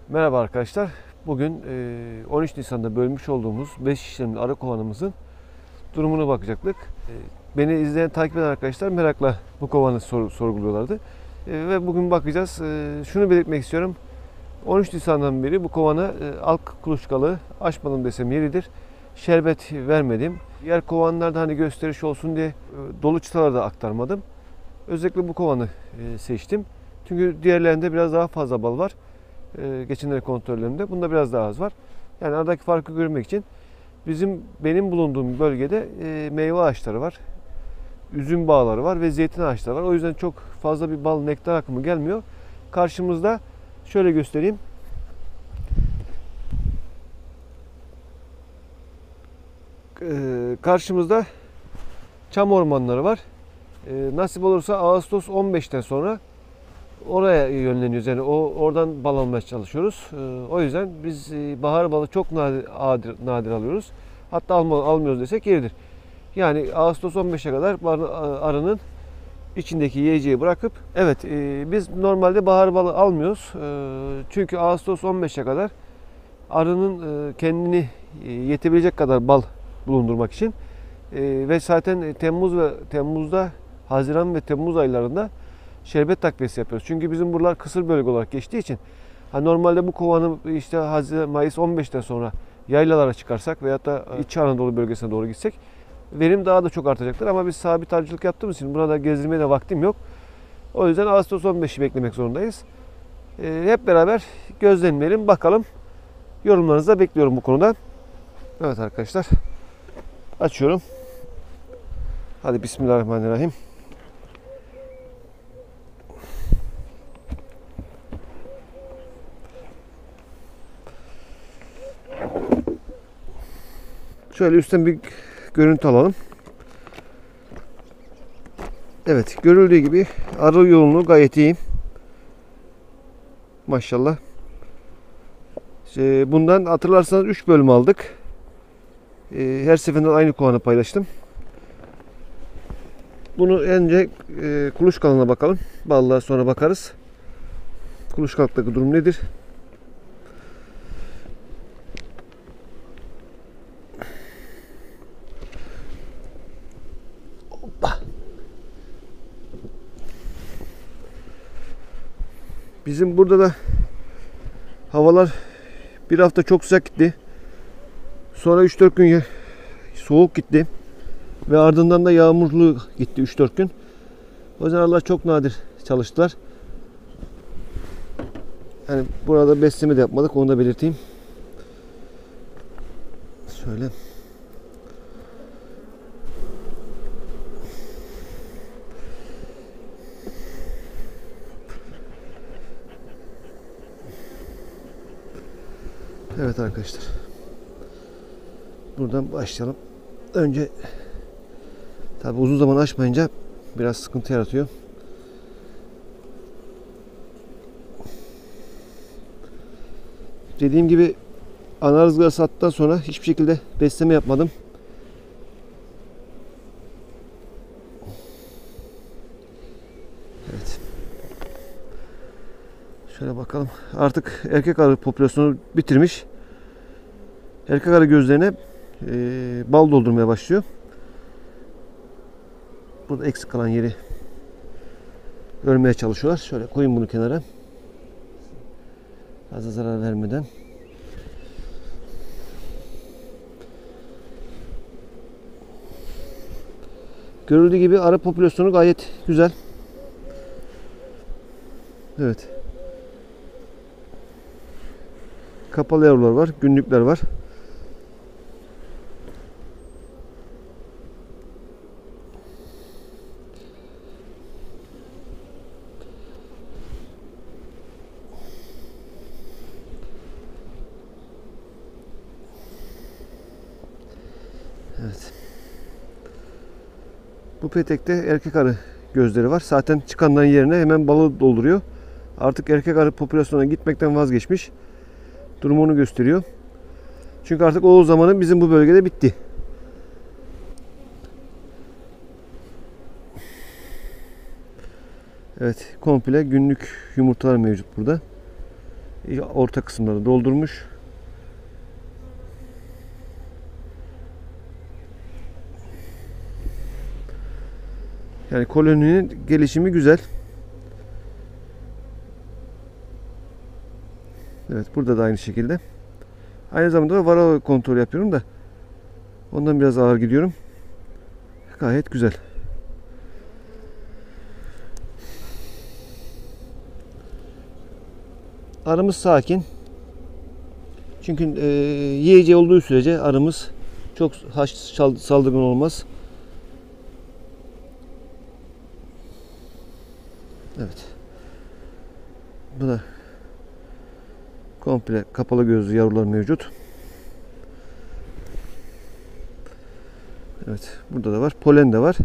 Merhaba arkadaşlar. Bugün 13 Nisan'da bölmüş olduğumuz 5 işlemli arı kovanımızın durumuna bakacaktık. Beni izleyen, takip eden arkadaşlar merakla bu kovanı sorguluyorlardı. Ve bugün bakacağız. Şunu belirtmek istiyorum. 13 Nisan'dan beri bu kovana alk kuluçkalı açmadım desem yeridir. Şerbet vermedim. Diğer kovanlarda hani gösteriş olsun diye dolu çıtaları da aktarmadım. Özellikle bu kovanı seçtim. Çünkü diğerlerinde biraz daha fazla bal var. Geçenleri kontrollerimde. Bunda biraz daha az var. Yani aradaki farkı görmek için benim bulunduğum bölgede meyve ağaçları var. Üzüm bağları var ve zeytin ağaçları var. O yüzden çok fazla bir bal nektar akımı gelmiyor. Karşımızda şöyle göstereyim. Karşımızda çam ormanları var. Nasip olursa Ağustos 15'ten sonra oraya yönleniyoruz. Yani oradan bal almaya çalışıyoruz. O yüzden biz bahar balı çok nadir alıyoruz. Hatta almıyoruz desek yeridir. Yani Ağustos 15'e kadar arının içindeki yiyeceği bırakıp evet biz normalde bahar balı almıyoruz. Çünkü Ağustos 15'e kadar arının kendini yetebilecek kadar bal bulundurmak için ve zaten Temmuz'da Haziran ve Temmuz aylarında şerbet takviyesi yapıyoruz. Çünkü bizim buralar kısır bölge olarak geçtiği için normalde bu kovanı işte Mayıs 15'ten sonra yaylalara çıkarsak veyahut da İç Anadolu bölgesine doğru gitsek verim daha da çok artacaktır. Ama biz sabit arıcılık yaptığımız için burada gezdirmeye de vaktim yok. O yüzden Ağustos 15'i beklemek zorundayız. Hep beraber gözlemleyelim, bakalım. Yorumlarınızı da bekliyorum bu konuda. Evet arkadaşlar. Açıyorum. Hadi Bismillahirrahmanirrahim. Şöyle üstten bir görüntü alalım. Evet, görüldüğü gibi arı yoğunluğu gayet iyi. Maşallah. Bundan hatırlarsanız 3 bölüm aldık. Her seferinde aynı kovanı paylaştım. Bunu önce kuluçkalığına bakalım. Ballığa sonra bakarız. Kuluçkalıktaki durum nedir? Hoppa. Bizim burada da havalar bir hafta çok sıcak gitti. Sonra 3-4 gün soğuk gitti. Ve ardından da yağmurlu gitti 3-4 gün. O yüzden arılar çok nadir çalıştılar. Yani burada besleme de yapmadık, onu da belirteyim. Şöyle. Evet arkadaşlar. Buradan başlayalım. Önce tabi uzun zaman açmayınca biraz sıkıntı yaratıyor. Dediğim gibi ana rızgara attıktan sonra hiçbir şekilde besleme yapmadım. Evet. Şöyle bakalım. Artık erkek arı popülasyonu bitirmiş. Erkek arı gözlerine bal doldurmaya başlıyor. Burada eksik kalan yeri örmeye çalışıyorlar. Şöyle koyayım bunu kenara. Fazla zarar vermeden. Görüldüğü gibi arı popülasyonu gayet güzel. Evet. Kapalı yavrular var, günlükler var. Evet. Bu petekte erkek arı gözleri var. Zaten çıkanların yerine hemen balı dolduruyor. Artık erkek arı popülasyona gitmekten vazgeçmiş. Durumu onu gösteriyor. Çünkü artık oğul zamanı bizim bu bölgede bitti. Evet, komple günlük yumurtalar mevcut burada. Orta kısımları doldurmuş. Yani koloninin gelişimi güzel. Evet, burada da aynı şekilde. Aynı zamanda da vara kontrol yapıyorum da ondan biraz ağır gidiyorum. Gayet güzel. Arımız sakin. Çünkü yiyeceği olduğu sürece arımız çok saldırgan olmaz. Evet. Bu da komple kapalı gözlü yavrular mevcut. Evet. Burada da var. Polen de var.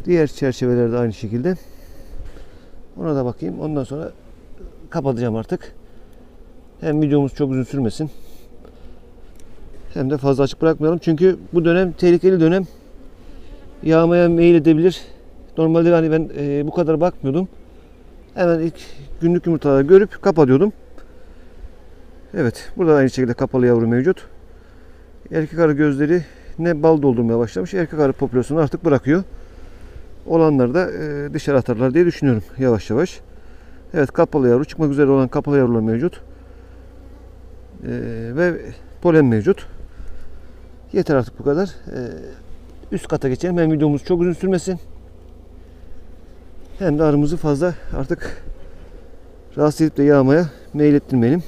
Diğer çerçevelerde aynı şekilde. Ona da bakayım. Ondan sonra kapatacağım artık. Hem videomuz çok uzun sürmesin. Hem de fazla açık bırakmayalım. Çünkü bu dönem tehlikeli dönem. Yağmaya meyil edebilir. Normalde hani ben bu kadar bakmıyordum. Hemen ilk günlük yumurtaları görüp kapatıyordum. Evet. Burada aynı şekilde kapalı yavru mevcut. Erkek arı gözleri ne bal doldurmaya başlamış. Erkek arı popülasyonu artık bırakıyor. Olanları da dışarı atarlar diye düşünüyorum yavaş yavaş. Evet, kapalı yavru, çıkmak üzere olan kapalı yavrular mevcut. Ve polen mevcut. Yeter artık bu kadar. Üst kata geçelim. Hem videomuz çok uzun sürmesin. Hem de arımızı fazla artık rahatsız edip de yağmaya meyil ettirmeyelim.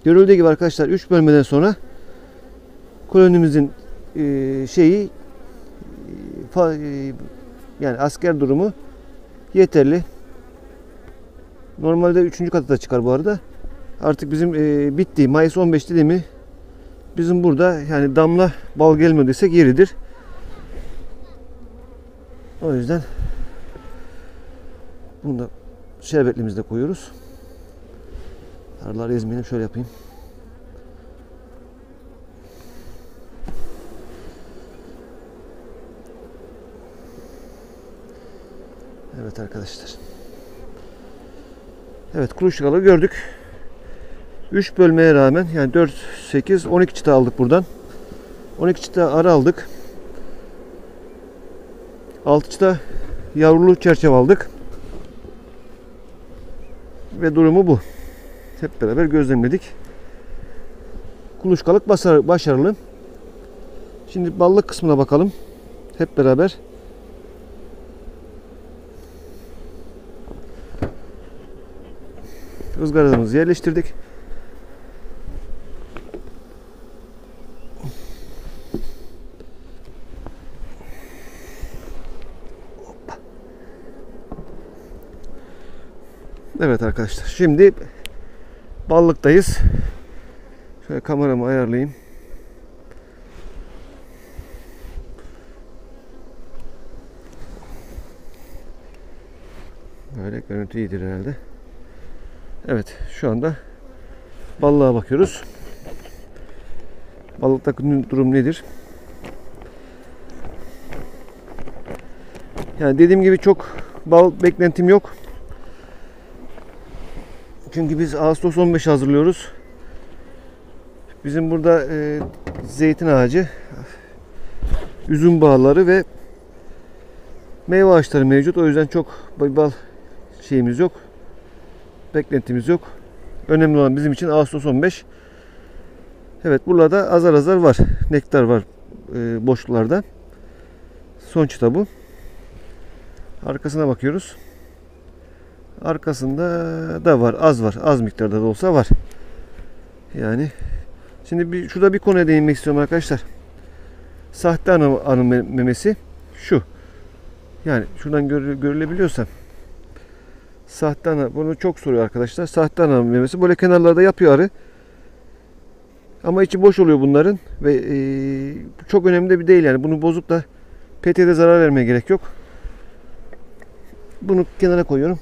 Görüldüğü gibi arkadaşlar 3 bölmeden sonra kolonimizin yani asker durumu yeterli. Normalde 3. kata da çıkar bu arada. Artık bizim bitti. Mayıs 15 dedi mi bizim burada yani damla bal gelmiyor desek yeridir. O yüzden bunu da şerbetlimizi de koyuyoruz. Arıları ezmeyelim. Şöyle yapayım. Evet arkadaşlar. Evet, kuluçkaları gördük. 3 bölmeye rağmen yani 4, 8, 12 çıta aldık buradan. 12 çıta arı aldık. 6 çıta yavrulu çerçeve aldık. Ve durumu bu. Hep beraber gözlemledik. Kuluçkalık başarılı. Şimdi ballık kısmına bakalım. Hep beraber. Izgaramızı yerleştirdik. Evet arkadaşlar. Şimdi ballıktayız. Şöyle kameramı ayarlayayım. Böyle görüntü iyidir herhalde. Evet, şu anda ballığa bakıyoruz. Balıktaki durum nedir? Yani dediğim gibi çok bal beklentim yok. Çünkü biz Ağustos 15 hazırlıyoruz. Bizim burada zeytin ağacı, üzüm bağları ve meyve ağaçları mevcut. O yüzden çok bal şeyimiz yok. Beklentimiz yok. Önemli olan bizim için Ağustos 15. Evet, burada azar azar var. Nektar var boşluklarda. Son çıta bu. Arkasına bakıyoruz. Arkasında da var. Az var. Az miktarda da olsa var. Yani şimdi şurada bir konuya değinmek istiyorum arkadaşlar. Sahte arı memesi şu. Yani şuradan görülebiliyorsa sahte ana, bunu çok soruyor arkadaşlar. Sahte ana memesi böyle kenarlarda yapıyor arı. Ama içi boş oluyor bunların ve çok önemli de bir değil yani. Bunu bozup da peteğe zarar vermeye gerek yok. Bunu kenara koyuyorum.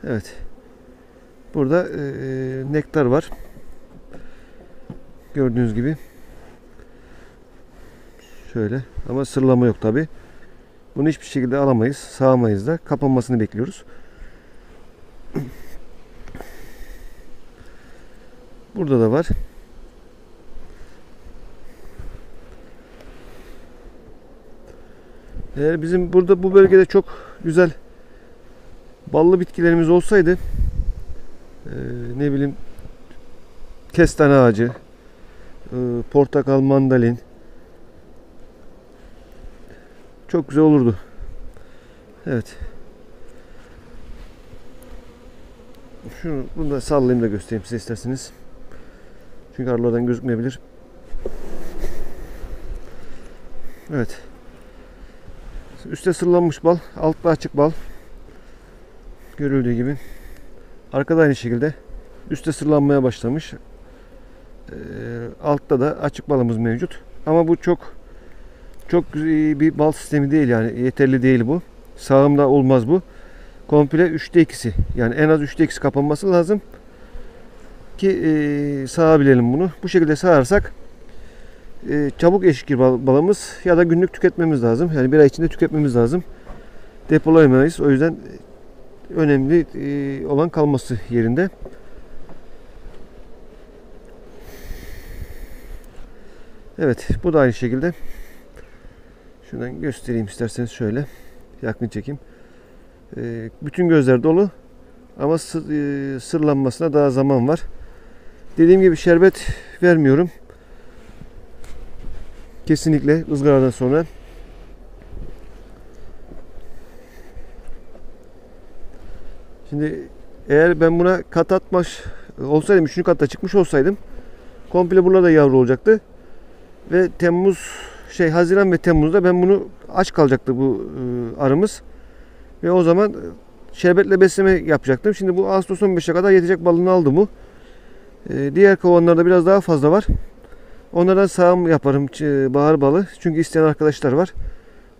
Evet. Burada nektar var. Gördüğünüz gibi. Şöyle. Ama sırlama yok tabi. Bunu hiçbir şekilde alamayız. Sağamayız da. Kapanmasını bekliyoruz. Burada da var. Eğer bizim burada bu bölgede çok güzel ballı bitkilerimiz olsaydı, ne bileyim, kestane ağacı, portakal, mandalin, çok güzel olurdu. Evet. Bunu da sallayayım da göstereyim size isterseniz. Çünkü aralardan gözükmeyebilir. Evet. Üstte sırlanmış bal, altta açık bal. Görüldüğü gibi. Arkada aynı şekilde. Üstte sırlanmaya başlamış. Altta da açık balımız mevcut. Ama bu çok iyi bir bal sistemi değil, yani yeterli değil bu. Sağımda olmaz bu. Komple 3'te 2'si. Yani en az 3'te 2'si kapanması lazım ki sağabilelim bunu. Bu şekilde sağarsak çabuk eşkir balımız ya da günlük tüketmemiz lazım. Yani bir ay içinde tüketmemiz lazım. Depolayamayız. O yüzden önemli olan kalması yerinde. Evet, bu da aynı şekilde. Şuradan göstereyim isterseniz, şöyle yakın çekim. Bütün gözler dolu ama sırlanmasına daha zaman var. Dediğim gibi şerbet vermiyorum. Kesinlikle ızgaradan sonra. Şimdi eğer ben buna kat atmış olsaydım, 3. katta çıkmış olsaydım, komple burada yavru olacaktı. Ve Haziran ve Temmuz'da ben bunu aç kalacaktı bu arımız. Ve o zaman şerbetle besleme yapacaktım. Şimdi bu Ağustos 15'e kadar yetecek balını aldı bu. Diğer kovanlarda biraz daha fazla var. Onlardan sağım yaparım, bahar balı. Çünkü isteyen arkadaşlar var.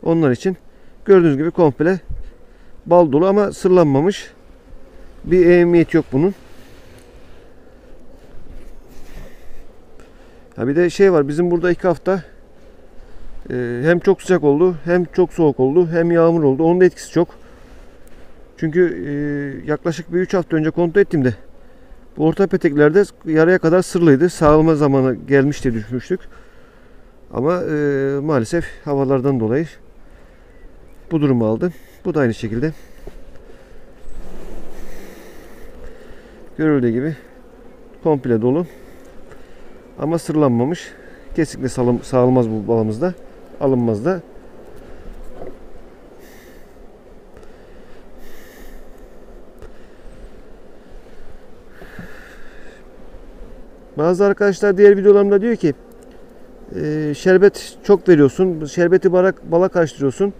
Onlar için. Gördüğünüz gibi komple bal dolu ama sırlanmamış. Bir ehemmiyet yok bunun. Ya bir de var, bizim burada 2 hafta hem çok sıcak oldu, hem çok soğuk oldu, hem yağmur oldu. Onun da etkisi çok. Çünkü yaklaşık bir 3 hafta önce kontrol ettiğimde bu orta peteklerde yarıya kadar sırlıydı. Sağlama zamanı gelmiş diye düşünmüştük. Ama maalesef havalardan dolayı bu durumu aldı. Bu da aynı şekilde. Görüldüğü gibi komple dolu. Ama sırlanmamış. Kesinlikle sağılmaz bu balımızda. Alınmaz da. Bazı arkadaşlar diğer videolarımda diyor ki şerbet çok veriyorsun. Şerbeti bala karıştırıyorsun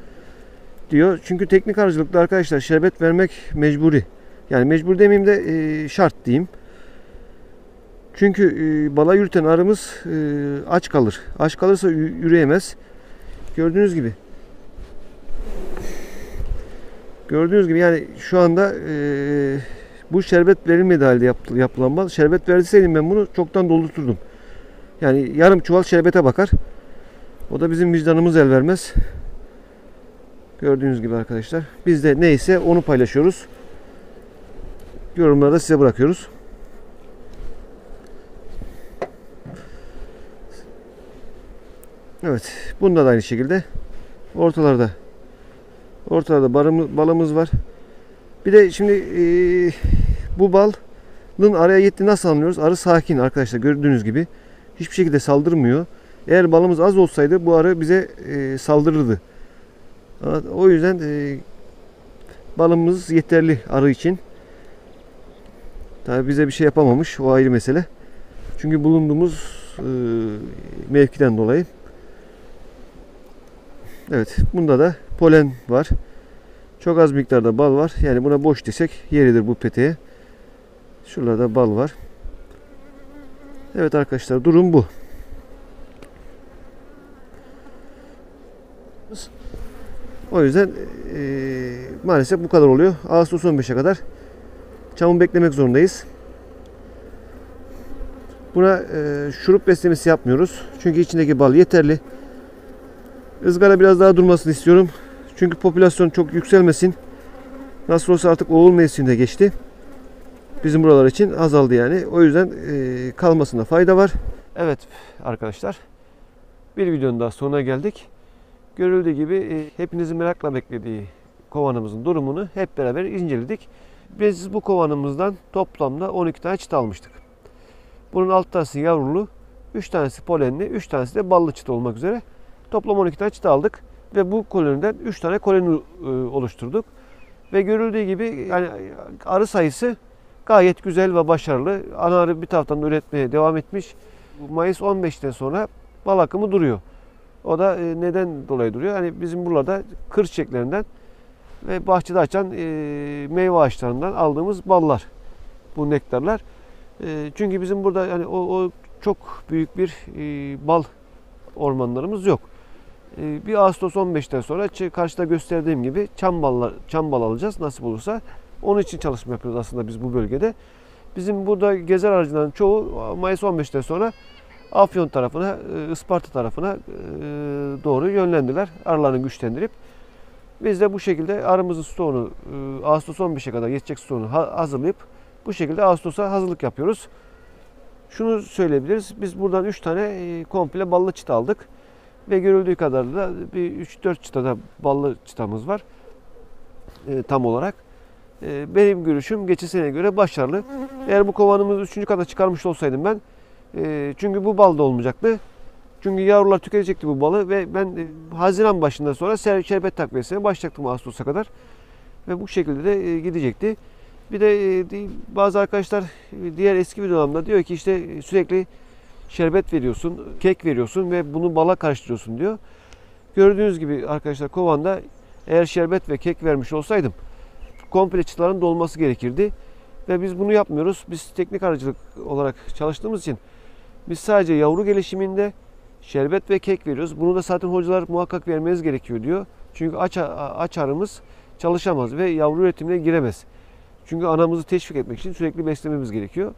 diyor. Çünkü teknik arıcılıkta arkadaşlar şerbet vermek mecburi. Yani mecbur demeyeyim de şart diyeyim. Çünkü bala yürüten arımız aç kalır. Aç kalırsa yürüyemez. Gördüğünüz gibi. Gördüğünüz gibi yani şu anda bu şerbet verilmediği halde yapılan bal. Şerbet verseydim ben bunu çoktan doldurturdum. Yani yarım çuval şerbete bakar. O da bizim vicdanımız el vermez. Gördüğünüz gibi arkadaşlar. Biz de neyse onu paylaşıyoruz. Yorumlarda size bırakıyoruz. Evet. Bunda da aynı şekilde. Ortalarda balımız var. Bir de şimdi bu balın araya yettiğini nasıl anlıyoruz? Arı sakin arkadaşlar, gördüğünüz gibi. Hiçbir şekilde saldırmıyor. Eğer balımız az olsaydı bu arı bize saldırırdı. O yüzden balımız yeterli arı için. Tabii bize bir şey yapamamış. O ayrı mesele. Çünkü bulunduğumuz mevkiden dolayı. Evet. Bunda da polen var. Çok az miktarda bal var. Yani buna boş desek yeridir bu peteğe. Şuralarda bal var. Evet arkadaşlar, durum bu. O yüzden maalesef bu kadar oluyor. Ağustos 15'e kadar çamı beklemek zorundayız. Buna şurup beslemesi yapmıyoruz. Çünkü içindeki bal yeterli. Izgara biraz daha durmasını istiyorum. Çünkü popülasyon çok yükselmesin. Nasıl olsa artık oğul mevsiminde geçti. Bizim buralar için azaldı yani. O yüzden kalmasında fayda var. Evet arkadaşlar. Bir videonun daha sonuna geldik. Görüldüğü gibi hepinizin merakla beklediği kovanımızın durumunu hep beraber inceledik. Biz bu kovanımızdan toplamda 12 tane çıta almıştık. Bunun 6 tanesi yavrulu, 3 tanesi polenli, 3 tanesi de ballı çıta olmak üzere. Toplam 12 tane çıta aldık ve bu koloniden 3 tane koloni oluşturduk. Ve görüldüğü gibi yani arı sayısı gayet güzel ve başarılı. Ana arı bir taraftan da üretmeye devam etmiş. Mayıs 15'ten sonra bal akımı duruyor. O da neden dolayı duruyor? Hani bizim buralarda kır çiçeklerinden ve bahçede açan meyve ağaçlarından aldığımız ballar. Bu nektarlar. Çünkü bizim burada yani o çok büyük bir bal ormanlarımız yok. Bir Ağustos 15'ten sonra karşıda gösterdiğim gibi çam bal alacağız nasip olursa. Onun için çalışma yapıyoruz aslında biz bu bölgede. Bizim burada gezer arıcıların çoğu Mayıs 15'ten sonra Afyon tarafına, Isparta tarafına doğru yönlendiler. Arılarını güçlendirip. Biz de bu şekilde arımızın stoğunu Ağustos 15'e kadar yetecek stoğunu hazırlayıp bu şekilde Ağustos'a hazırlık yapıyoruz. Şunu söyleyebiliriz. Biz buradan 3 tane komple ballı çıta aldık. Ve görüldüğü kadarıyla bir 3-4 çıtada ballı çıtamız var. Tam olarak. Benim görüşüm geçen seneye göre başarılı. Eğer bu kovanımızı 3. kata çıkarmış olsaydım ben çünkü bu bal da olmayacaktı. Çünkü yavrular tüketecekti bu balı ve ben Haziran başından sonra şerbet takviyesine başlayacaktım Ağustos'a kadar. Ve bu şekilde de gidecekti. Bir de bazı arkadaşlar diğer eski videolarımda diyor ki işte sürekli şerbet veriyorsun, kek veriyorsun ve bunu bala karıştırıyorsun diyor. Gördüğünüz gibi arkadaşlar kovanda eğer şerbet ve kek vermiş olsaydım komple çıtaların dolması gerekirdi. Ve biz bunu yapmıyoruz. Biz teknik arıcılık olarak çalıştığımız için biz sadece yavru gelişiminde şerbet ve kek veriyoruz. Bunu da zaten hocalar muhakkak vermeniz gerekiyor diyor. Çünkü aç arımız çalışamaz ve yavru üretimine giremez. Çünkü anamızı teşvik etmek için sürekli beslememiz gerekiyor.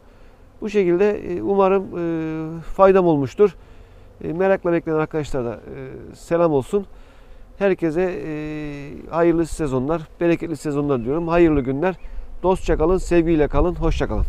Bu şekilde umarım faydam olmuştur. Merakla bekleyen arkadaşlar da selam olsun. Herkese hayırlı sezonlar, bereketli sezonlar diyorum. Hayırlı günler. Dostça kalın, sevgiyle kalın, hoşça kalın.